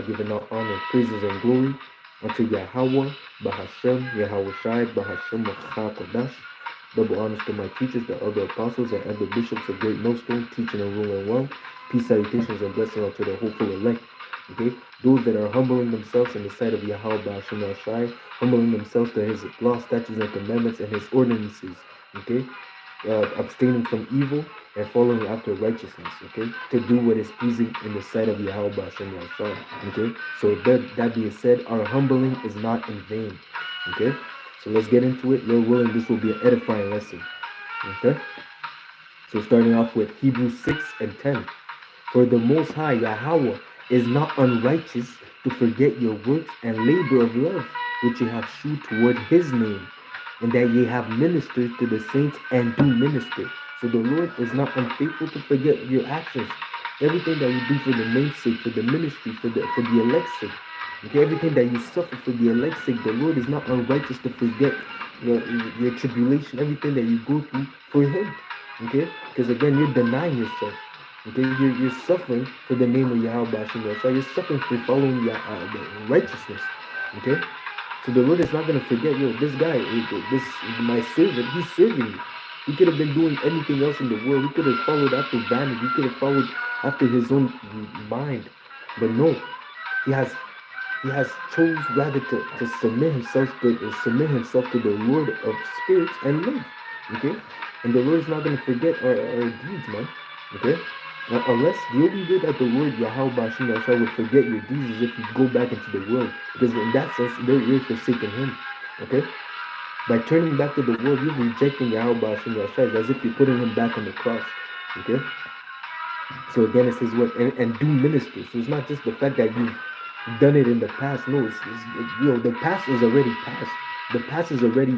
giving all honor, praises, and glory unto Yahweh, Bahashem, Yahweh Shai, Bahashem, Kodash. Double honors to my teachers, the other apostles, and other bishops of Great Millstone, teaching and ruling well. Peace, salutations, and blessing unto the hopeful elect. Okay, those that are humbling themselves in the sight of Yahweh, Bahashem, Shai, humbling themselves to His law, statutes, and commandments, and His ordinances. Okay, abstaining from evil and following after righteousness, okay, to do what is pleasing in the sight of Yahweh Hashem Yahshua, okay. So that being said, our humbling is not in vain, okay. So let's get into it. Lord willing, this will be an edifying lesson, okay. So starting off with Hebrews 6 and 10. For the Most High Yahweh is not unrighteous to forget your works and labor of love, which ye have shewed toward His name, and that ye have ministered to the saints and do minister. So the Lord is not unfaithful to forget your actions. Everything that you do for the name's sake, for the ministry, for the elect's sake. Okay, everything that you suffer for the elect's sake, the Lord is not unrighteous to forget your tribulation, everything that you go through for Him. Okay, because again, you're denying yourself. Okay, you're suffering for the name of Yahweh Bashim Yahshua. You're suffering for following the righteousness. Okay, so the Lord is not going to forget, this guy, my servant, he's serving you. He could have been doing anything else in the world. He could have followed after vanity. He could have followed after his own mind. But no, he has chose rather to submit himself to the Lord of spirits and live. Okay, and the Lord is not going to forget our deeds, man. Okay. Unless the only way that the Lord Yahweh Bashim Yahshua would forget your deeds is if you go back into the world. Because in that sense, you're forsaking Him. Okay? By turning back to the world, you're rejecting Yahweh Bashim Yahshua as if you're putting Him back on the cross. Okay? So again, it says what? And do minister. So it's not just the fact that you've done it in the past. No, the past is already past. The past is already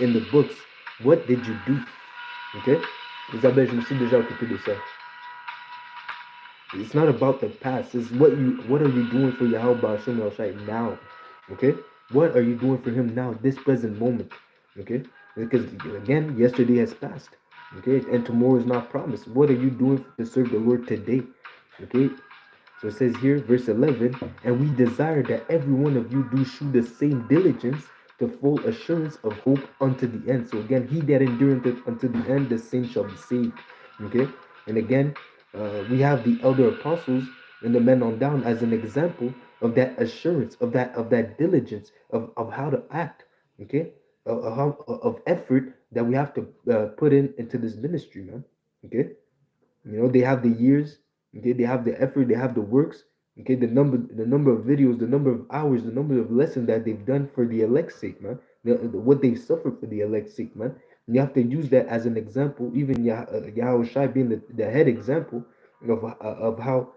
in the books. What did you do? Okay? Isabelle, je me suis déjà occupé de ça. It's not about the past. It's what are you doing for Yahweh Bashim right now? Okay? What are you doing for Him now, this present moment? Okay? Because again, yesterday has passed. Okay? And tomorrow is not promised. What are you doing to serve the Lord today? Okay? So it says here, verse 11, and we desire that every one of you do shew the same diligence to full assurance of hope unto the end. So again, he that endureth unto the end, the same shall be saved. Okay? And again, we have the elder apostles and the men on down as an example of that assurance, of that diligence, of how to act, okay, of effort that we have to put into this ministry, man. Okay, they have the years, okay, they have the effort, they have the works, okay, the number of videos, the number of hours, the number of lessons that they've done for the elect's sake, man. What they've suffered for the elect's sake, man. You have to use that as an example, even Yahweh Shai being the head example of how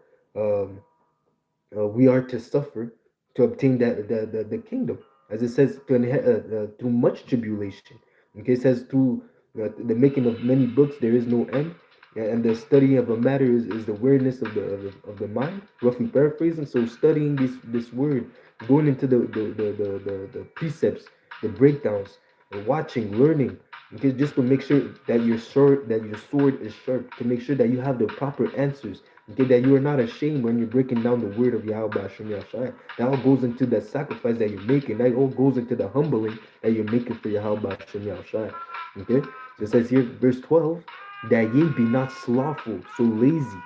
we are to suffer to obtain the kingdom, as it says, through much tribulation. Okay, it says through the making of many books there is no end, and the study of a matter is the awareness of the mind. Roughly paraphrasing, so studying this word, going into the precepts, the breakdowns, watching, learning. Okay, just to make sure that your sword is sharp, to make sure that you have the proper answers. Okay, that you are not ashamed when you're breaking down the word of Yahweh Hashem Yahshua. That all goes into the sacrifice that you're making. That all goes into the humbling that you're making for Yahweh Hashem Yahshua. Okay, so it says here, verse 12, that ye be not slothful, so lazy,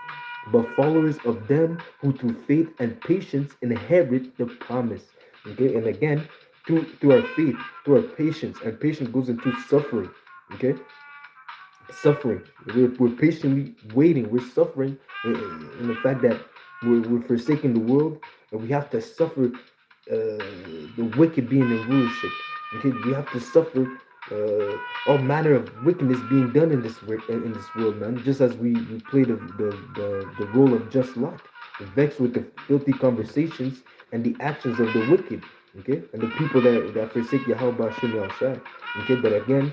but followers of them who through faith and patience inherit the promise. Okay, and again, through our faith, through our patience, and patience goes into suffering. Okay, suffering. We're patiently waiting. We're suffering in the fact that we're forsaking the world, and we have to suffer the wicked being in rulership. Okay, we have to suffer all manner of wickedness being done in this world, man. Just as we play the role of just Lot, vexed with the filthy conversations and the actions of the wicked. Okay, and the people that forsake Yahweh Bashim Yahshua. Okay, but again,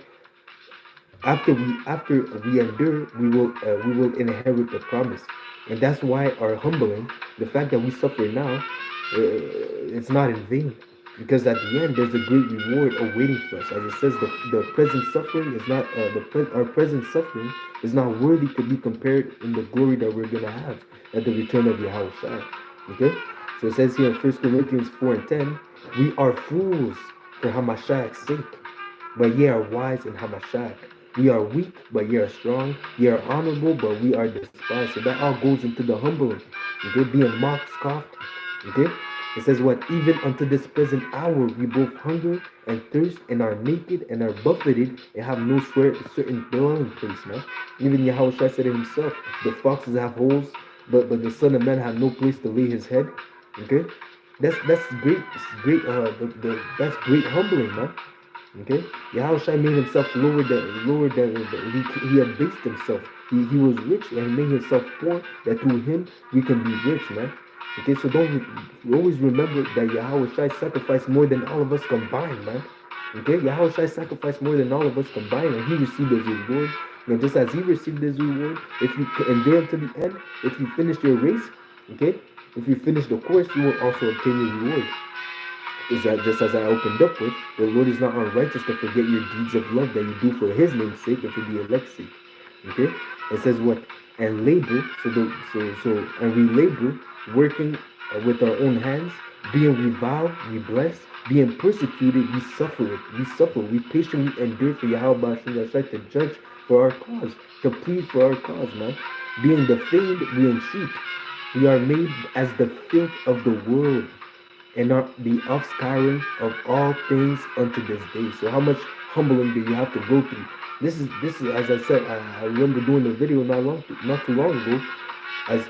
after we endure, we will inherit the promise, and that's why our humbling, the fact that we suffer now, it's not in vain, because at the end there's a great reward awaiting for us. As it says, the present suffering is not our present suffering is not worthy to be compared in the glory that we're gonna have at the return of Yahweh. Okay. So it says here in 1 Corinthians 4 and 10, we are fools for Hamashiach's sake, but ye are wise in Hamashiach. We are weak, but ye are strong. Ye are honorable, but we are despised. So that all goes into the humbling. Okay, being mocked, scoffed. Okay, it says what? Even unto this present hour we both hunger and thirst and are naked and are buffeted and have no certain dwelling place, man. Even Yahushua said it himself, the foxes have holes, but the Son of Man have no place to lay his head. Okay, that's great. It's great. That's great humbling, man. Okay, Yahushua made himself he abased himself. He was rich and he made himself poor that through him we can be rich, man. Okay, so don't always remember that Yahushua sacrificed more than all of us combined, man. Okay, Yahushua sacrificed more than all of us combined, and he received his reward. And just as he received his reward, if you endure to the end, if you finish your race, okay, if you finish the course, you will also obtain your reward. Is that just as I opened up with, the Lord is not unrighteous to forget your deeds of love that you do for his name's sake and for the elect's sake. Okay? It says what? And labor, and we labor, working with our own hands, being reviled, we bless, being persecuted, we suffer it. We suffer, we patiently endure for Yahweh Bashim to judge for our cause, to plead for our cause, man. Being defamed, we entreat. We are made as the filth of the world and are the offscouring of all things unto this day. So how much humbling do you have to go through? This is as I said, I remember doing a video not too long ago, as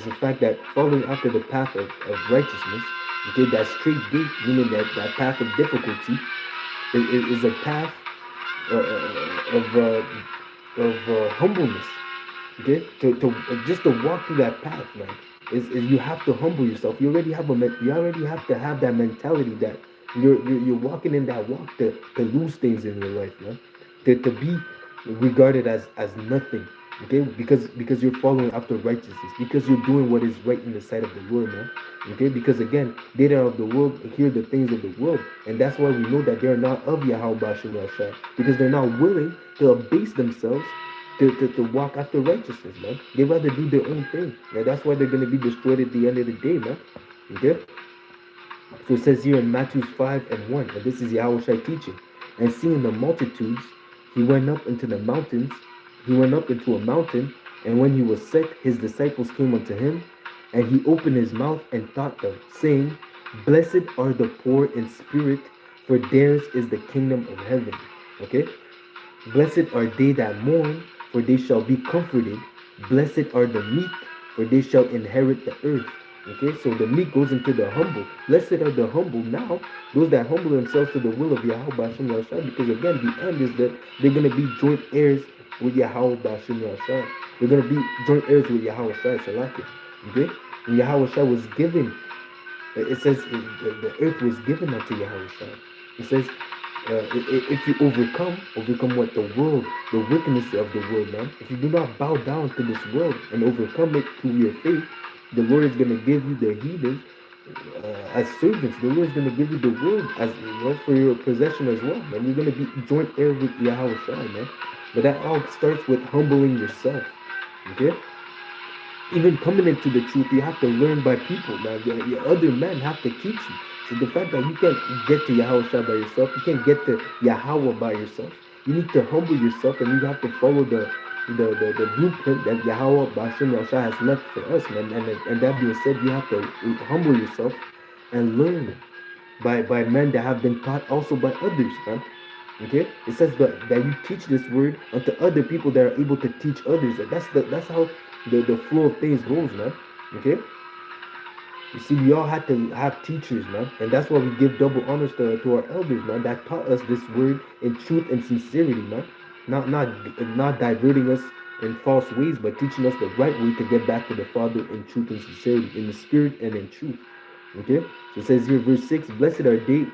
the fact that following after the path of righteousness, okay, that straight gate, meaning that path of difficulty, is a path of humbleness. Okay, to just to walk through that path, man, is you have to humble yourself. You already have to have that mentality that you're walking in that walk to lose things in your life, man, to be regarded as nothing. Okay, because you're following after righteousness, because you're doing what is right in the sight of the Lord, man. Okay, because again, they that are of the world hear the things of the world, and that's why we know that they're not of Yahweh Bashim Yahshua, because they're not willing to abase themselves to walk after righteousness, man. They rather do their own thing. Yeah, that's why they're going to be destroyed at the end of the day, man. Okay? So it says here in Matthew 5 and 1, and this is Yahushua teaching. And seeing the multitudes, he went up into the mountains. He went up into a mountain, and when he was set, his disciples came unto him, and he opened his mouth and taught them, saying, Blessed are the poor in spirit, for theirs is the kingdom of heaven. Okay? Blessed are they that mourn, for they shall be comforted. Blessed are the meek, for they shall inherit the earth. Okay, so the meek goes into the humble. Blessed are the humble now, those that humble themselves to the will of Yahweh Bashim Yahshua, because again, the end is that they're going to be joint heirs with Yahweh Bashim Yahshua. They're going to be joint heirs with Yahweh Shai Salaki. Okay, and Yahweh Shai was given, it says the earth was given unto Yahweh Shai. It says, if you overcome what? The world, the wickedness of the world, man. If you do not bow down to this world and overcome it through your faith, the Lord is going to give you the heathens as servants. The Lord is going to give you the world as for your possession as well, man. You're going to be joint heir with Yahweh Shai, man. But that all starts with humbling yourself. Okay? Even coming into the truth, you have to learn by people, man. Your other men have to teach you. So the fact that you can't get to Yahweh Shai by yourself, you can't get to Yahweh by yourself. You need to humble yourself, and you have to follow the blueprint that Yahweh Bashim Yahshua has left for us, man. And that being said, you have to humble yourself and learn by men that have been taught also by others, man. Okay, it says that you teach this word unto other people that are able to teach others. That's how the flow of things goes, man. Okay. You see, we all had to have teachers, man, and that's why we give double honors to our elders, man, that taught us this word in truth and sincerity, man. Not diverting us in false ways, but teaching us the right way to get back to the Father in truth and sincerity, in the spirit and in truth. Okay? So it says here, verse 6, Blessed are they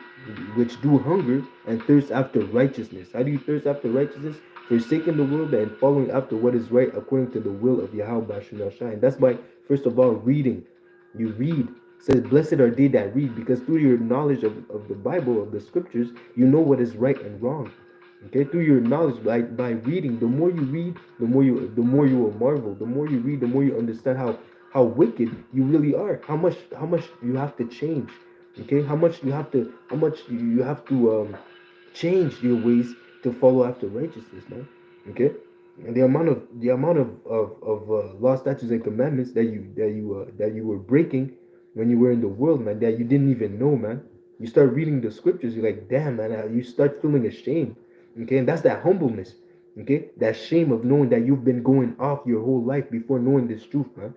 which do hunger and thirst after righteousness. How do you thirst after righteousness? Forsaking the world and following after what is right according to the will of Yahweh Bashim Yahshua. And that's why, first of all, reading. You read. It says, Blessed are they that read, because through your knowledge of the Bible, of the scriptures, you know what is right and wrong. Okay, through your knowledge by reading, the more you read, the more you will marvel. The more you read, the more you understand how wicked you really are, how much you have to change, okay, how much you have to change your ways to follow after righteousness, man. Okay, and the amount of law, statutes, and commandments that you were breaking when you were in the world, man, that you didn't even know, man. You start reading the scriptures, you're like, damn, man. You start feeling ashamed. Okay, and that's that humbleness. Okay, that shame of knowing that you've been going off your whole life before knowing this truth, man.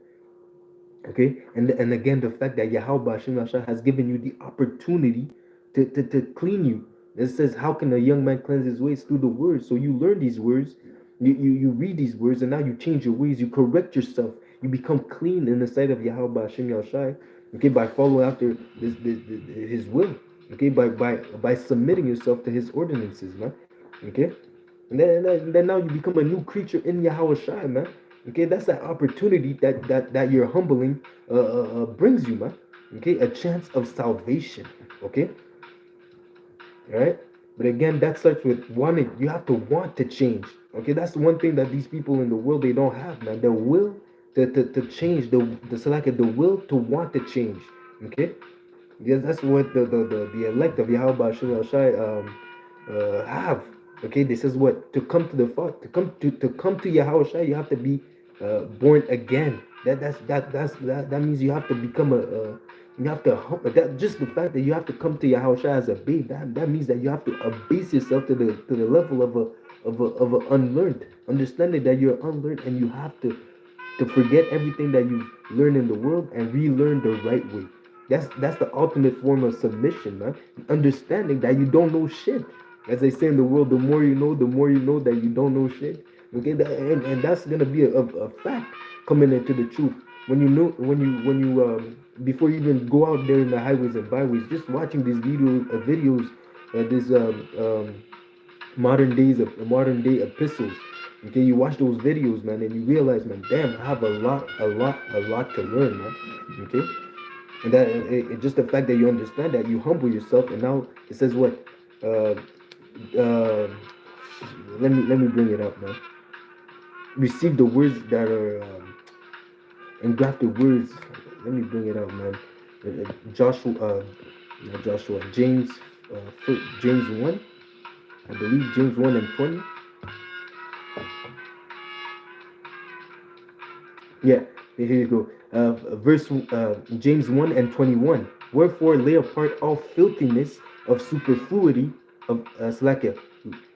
Okay, and again, the fact that Yahweh Hashem Yahshua has given you the opportunity to clean you. It says, how can a young man cleanse his ways? Through the words. So you learn these words, you read these words, and now you change your ways, you correct yourself, you become clean in the sight of Yahweh Hashem Yahshua. Okay, by following after his will. Okay, by submitting yourself to his ordinances, man. Okay, and then now you become a new creature in Yahweh Shai, man. Okay, that's that opportunity that your humbling brings you, man. Okay, a chance of salvation. Okay, all right. But again, that starts with wanting. You have to want to change. Okay, that's the one thing that these people in the world, they don't have, man. The will to change, the will to want to change. Okay, yes, that's what the elect of Yahweh Shai have. Okay, this is what to come to the Father, to come to Yahweh, you have to be born again. That means you have to become you have to that just the fact that you have to come to Yahweh as a babe. That means that you have to abase yourself to the level of a unlearned understanding, that you're unlearned, and you have to forget everything that you've learned in the world and relearn the right way. That's the ultimate form of submission, man. Understanding that you don't know shit. As they say in the world, the more you know that you don't know shit. Okay, and that's gonna be a fact coming into the truth. When you know, when you before you even go out there in the highways and byways, just watching these videos, these modern day epistles. Okay, you watch those videos, man, and you realize, man, damn, I have a lot to learn, man. Okay, and that just the fact that you understand that, you humble yourself, and now it says what. Uh, uh, let me bring it up, man. Receive the words that are engrafted words. Let me bring it up, man. Joshua, not Joshua, James 1, I believe, James 1 and 20. Yeah, here you go. Verse James 1 and 21. Wherefore lay apart all filthiness of superfluity of Slakia.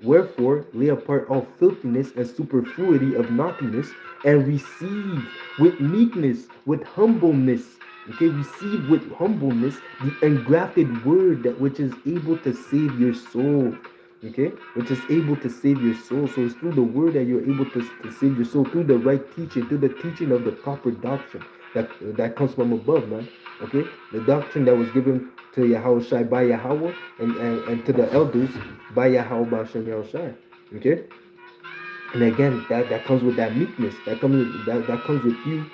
Wherefore lay apart all filthiness and superfluity of naughtiness, and receive with meekness, with humbleness. Okay, receive with humbleness the engrafted word, that which is able to save your soul. Okay, which is able to save your soul. So it's through the word that you're able to save your soul, through the right teaching, through the teaching of the proper doctrine that comes from above, man. Okay, the doctrine that was given to Yahweh Shai by Yahweh, and to the elders by Yahweh Bashem Yahushai. Okay, and again, that comes with that meekness. That comes with you,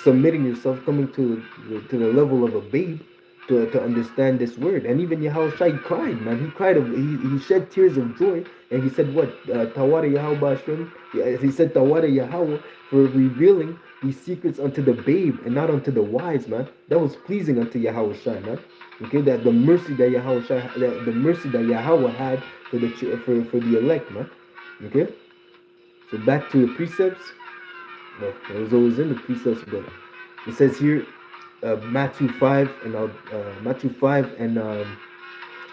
submitting yourself, coming to the level of a babe, to understand this word. And even Yahweh Shai cried, man. He cried, he shed tears of joy, and he said, what? Tawada Yahweh Hashem. He said, Tawada Yahweh, for revealing these secrets unto the babe and not unto the wise, man. That was pleasing unto Yahweh Shai, man. Okay, that the mercy that Yahweh Shai, the mercy that Yahweh had for the elect, man. Okay, so back to the precepts. Well, it was always in the precepts, but it says here, Matthew 5, and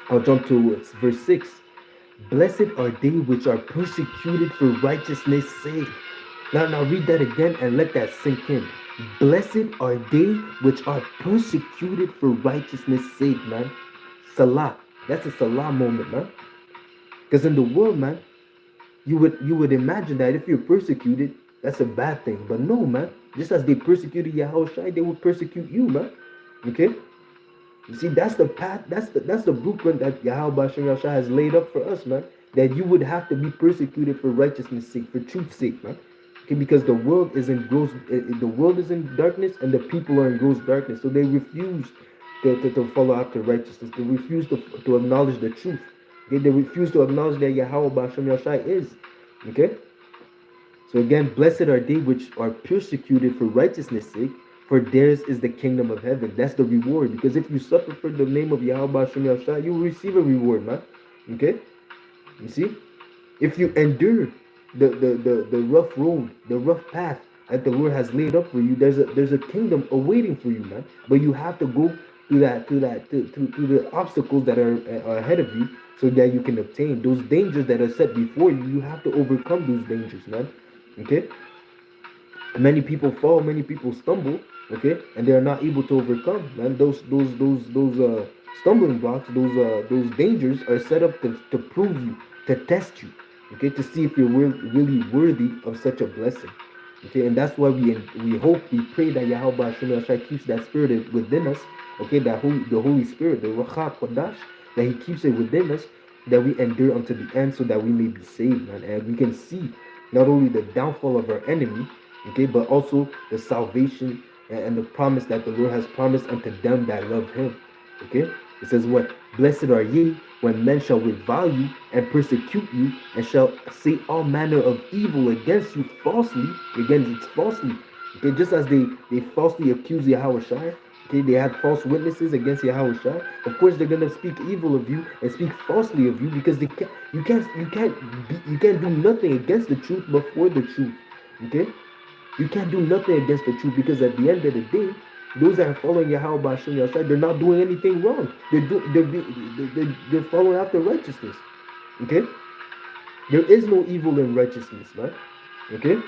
I'll jump to verse 6. Blessed are they which are persecuted for righteousness' sake. Now read that again and let that sink in. Blessed are they which are persecuted for righteousness' sake, man. Salah. That's a Salah moment, man. Because in the world, man, you would imagine that if you're persecuted, that's a bad thing. But no, man. Just as they persecuted Yahushua, they will persecute you, man. Okay? You see, that's the path, that's the blueprint that Yahweh Yahushua has laid up for us, man. That you would have to be persecuted for righteousness' sake, for truth's sake, man. Okay, because the world is in darkness, and the people are in gross darkness. So they refuse to follow after righteousness. They refuse to acknowledge the truth. Okay? They refuse to acknowledge that Yahweh Yahushua is. Okay? So again, blessed are they which are persecuted for righteousness' sake, for theirs is the kingdom of heaven. That's the reward. Because if you suffer for the name of Yahweh Hashem Yahshua, you will receive a reward, man. Okay? You see? If you endure the rough road, the rough path that the Lord has laid up for you, there's a kingdom awaiting for you, man. But you have to go through the obstacles that are ahead of you, so that you can obtain those dangers that are set before you. You have to overcome those dangers, man. Okay? Many people fall, many people stumble, okay, and they are not able to overcome, man. Those stumbling blocks, those dangers are set up to prove you, to test you, okay, to see if you're really worthy of such a blessing. Okay, and that's why we hope, we pray that Yahweh Hashem keeps that spirit within us, okay, the Holy Spirit, the Ruach HaKodesh, that He keeps it within us, that we endure unto the end, so that we may be saved, man, and we can see not only the downfall of our enemy, okay, but also the salvation and the promise that the Lord has promised unto them that love Him. Okay, it says what? Blessed are ye when men shall revile you and persecute you, and shall say all manner of evil against you falsely. Again, it's falsely. Okay, just as they falsely accuse Yahweh Shai. Okay, they had false witnesses against Yahweh Shai. Of course, they're gonna speak evil of you and speak falsely of you, because you can't do nothing against the truth but for the truth. Okay, you can't do nothing against the truth, because at the end of the day, those that are following Yahweh Hashem Yahshua, they're not doing anything wrong. They're following after righteousness. Okay, there is no evil in righteousness, man. Okay,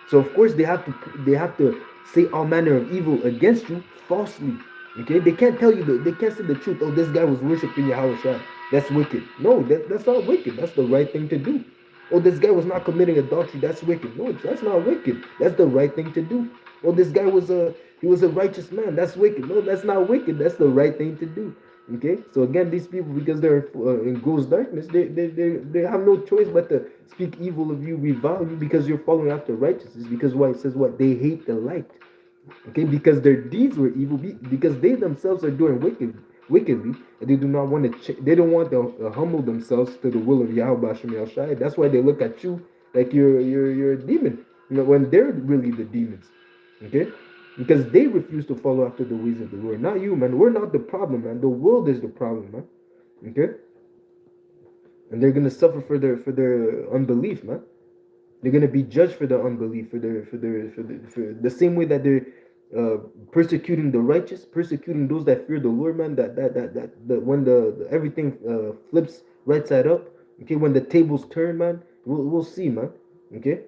so of course they have to say all manner of evil against you falsely. Okay, they can't tell you they can't say the truth. Oh, this guy was worshiping Yahweh Shai. That's wicked. No, that's not wicked. That's the right thing to do. Oh, this guy was not committing adultery. That's wicked. No, that's not wicked. That's the right thing to do. Oh, this guy was a righteous man. That's wicked. No, that's not wicked. That's the right thing to do. Okay, so again, these people, because they're in gross darkness, they have no choice but to speak evil of you, revile you, because you're following after righteousness. Because why? It says what? They hate the light. Okay, because their deeds were evil, because they themselves are doing wickedly, and they do not want to. They don't want to humble themselves to the will of Yahweh Hashem Yahshua. That's why they look at you like you're a demon, when they're really the demons. Okay, because they refuse to follow after the ways of the Lord. Not you, man. We're not the problem, man. The world is the problem, man. Okay, and they're gonna suffer for their unbelief, man. They're gonna be judged for their unbelief, for the same way that they're persecuting the righteous, persecuting those that fear the Lord, man. That when the everything flips right side up, okay, when the tables turn, man, we'll see, man. Okay,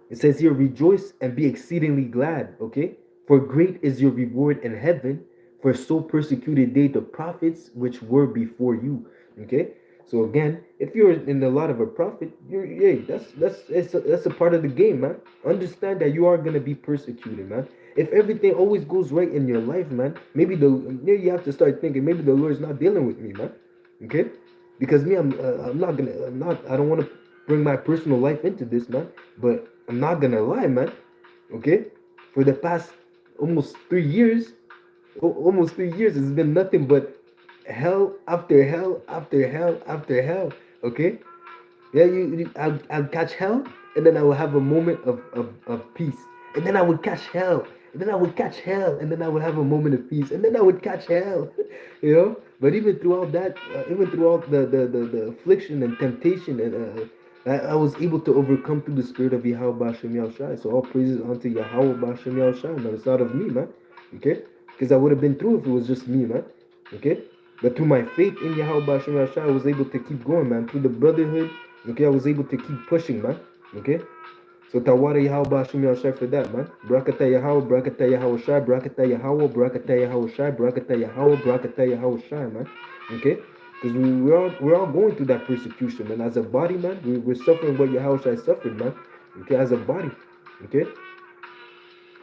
it says here, rejoice and be exceedingly glad. Okay, for great is your reward in heaven, for so persecuted they the prophets which were before you. Okay. So again, if you're in the lot of a prophet, that's a part of the game, man. Understand that you are gonna be persecuted, man. If everything always goes right in your life, man, maybe you have to start thinking, maybe the Lord's not dealing with me, man. Okay, because me, I don't want to bring my personal life into this, man. But I'm not gonna lie, man. Okay, for the past almost 3 years, it's been nothing but hell after hell after hell after hell. Okay, yeah, I'll catch hell, and then I will have a moment of peace, and then I would catch hell, and then I would catch hell, and then I would have a moment of peace, and then I would catch hell. But even throughout that, even throughout the affliction and temptation, and I was able to overcome through the spirit of Yahweh Hashem Yahushai. So all praises unto Yahweh Hashem Yahushai, man. It's not of me, man. Okay, because I would have been through if it was just me, man. Okay, but through my faith in Yahweh Hashem Yahushai, I was able to keep going, man. Through the brotherhood, okay, I was able to keep pushing, man. Okay, so Tawara Yahweh Hashem Yahushai for that, man. Brakata Yahweh, Brakata Yahweh Shai, Brakata Yahweh, Brakata Yahweh Shai, Brakata Yahweh, Brakata Yahweh Shai, man. Okay, because we're all going through that persecution, man. As a body, man, we're suffering what Yahweh Shai suffered, man. Okay, as a body. Okay.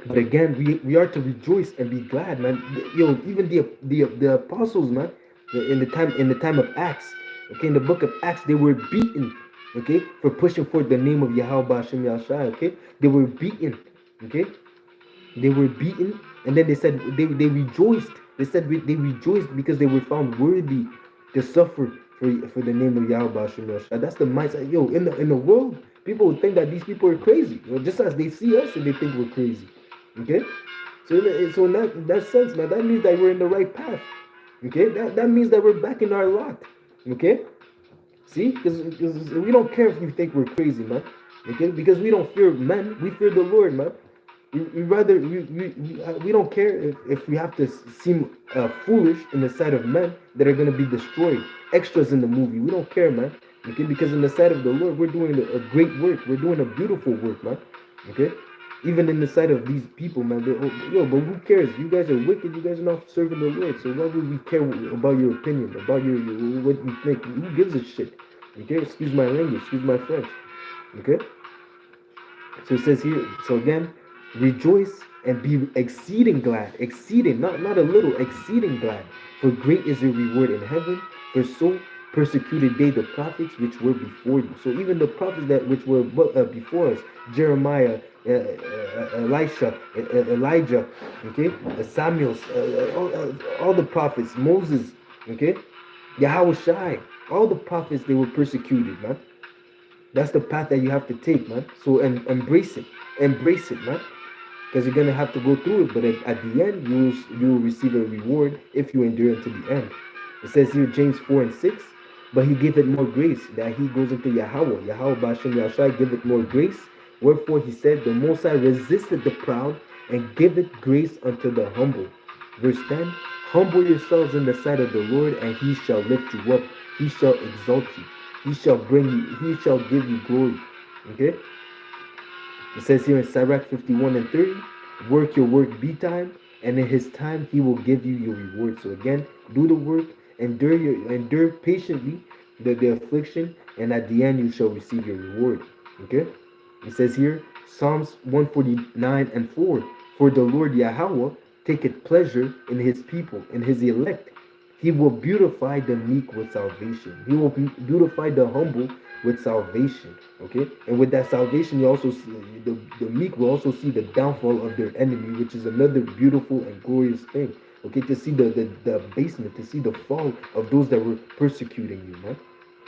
But again, we are to rejoice and be glad, man. Even the apostles, man, in the time of Acts, okay, in the book of Acts, they were beaten, okay, for pushing forth the name of Yahweh Hashem Yahushai. Okay, they were beaten, okay, they were beaten, and then they said they rejoiced. They said they rejoiced because they were found worthy to suffer for the name of Yahweh Hashem Yahushai. That's the mindset, in the world. People would think that these people are crazy, just as they see us and they think we're crazy. Okay, so in that sense, man, that means that we're in the right path. Okay, that means that we're back in our lot. Okay, see, because we don't care if you think we're crazy, man. Okay, because we don't fear men, we fear the Lord, man. We rather we don't care if we have to seem foolish in the sight of men that are gonna be destroyed. Extras in the movie, we don't care, man. Okay, because in the sight of the Lord, we're doing a great work. We're doing a beautiful work, man. Okay, even in the sight of these people, man. But who cares? You guys are wicked. You guys are not serving the Lord. So why would we care about your opinion, about your what you think? Who gives a shit? Okay, excuse my language, excuse my French. Okay, so it says here. So again, rejoice and be exceeding glad, exceeding, not a little, exceeding glad, for great is your reward in heaven. For so persecuted they the prophets which were before you. So even the prophets that which were before us, Jeremiah, Elisha, Elijah, okay, Samuel, all the prophets, Moses, okay, Yahweh Shai, all the prophets, they were persecuted, man. That's the path that you have to take, man. So and embrace it, man, because you're gonna have to go through it. But at the end, you will receive a reward if you endure unto the end. It says here, James 4:6, but he gave it more grace that he goes into Yahweh Bashem Yahshai give it more grace. Wherefore he said, the Most High resisted the proud and giveth grace unto the humble. Verse 10, humble yourselves in the sight of the Lord, and he shall lift you up. He shall exalt you. He shall give you glory. Okay? It says here in Sirach 51:30, work your work time, and in his time he will give you your reward. So again, do the work, endure patiently the affliction, and at the end you shall receive your reward. Okay? It says here, Psalms 149:4, for the Lord Yahweh taketh pleasure in his people, in his elect. He will beautify the meek with salvation. He will beautify the humble with salvation. Okay, and with that salvation, you also see the meek will also see the downfall of their enemy, which is another beautiful and glorious thing. Okay, to see the abasement, to see the fall of those that were persecuting you, man.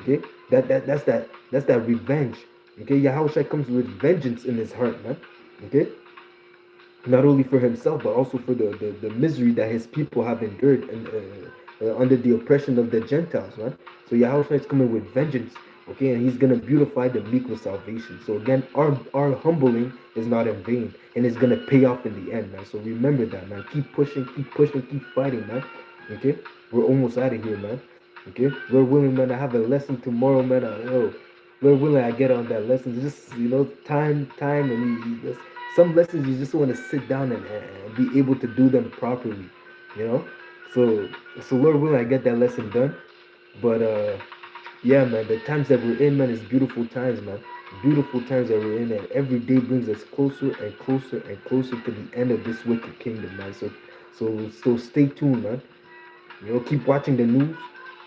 Okay, that's that revenge. Okay, Yahushua comes with vengeance in his heart, man. Okay, not only for himself but also for the misery that his people have endured and under the oppression of the Gentiles, man. So Yahushua is coming with vengeance, okay, and he's gonna beautify the meek with salvation. So again, our humbling is not in vain, and it's gonna pay off in the end, man. So remember that, man. Keep pushing, keep fighting, man. Okay, we're almost out of here, man. Okay, we're willing, man. I have a lesson tomorrow, man. We're willing. I get on that lesson. Just time, and just some lessons you just want to sit down and be able to do them properly, you know. So Lord willing, I get that lesson done. But yeah, man, the times that we're in, man, is beautiful times, man. Beautiful times that we're in, and every day brings us closer and closer and closer to the end of this wicked kingdom, man. So stay tuned, man. Keep watching the news.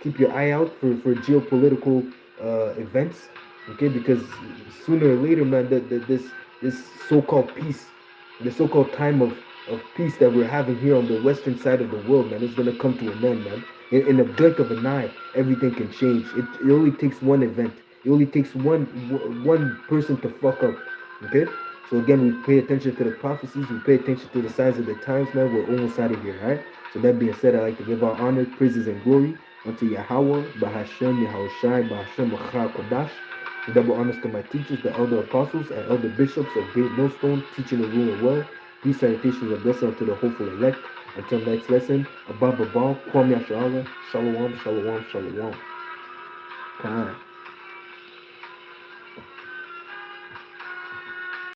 Keep your eye out for geopolitical events, okay? Because sooner or later, man, this so-called peace, the so-called time of peace that we're having here on the western side of the world, man, it's gonna come to an end, man. In a blink of an eye, everything can change. It only takes one event. It only takes one person to fuck up, okay? So again, we pay attention to the prophecies. We pay attention to the signs of the times, man. We're almost out of here, all right? So that being said, I'd like to give our honor, praises, and glory unto Yahweh, Bahashem, Yahushai, Bahashem, Achar, Kodash. Double honors to my teachers, the elder apostles and elder bishops of Great Millstone, teaching and ruling well. Peace, salutations, and blessing unto the hopeful elect. Until next lesson, Abba Babal, Kwame Ashala, Shalom, Shalom, Shalom. Time.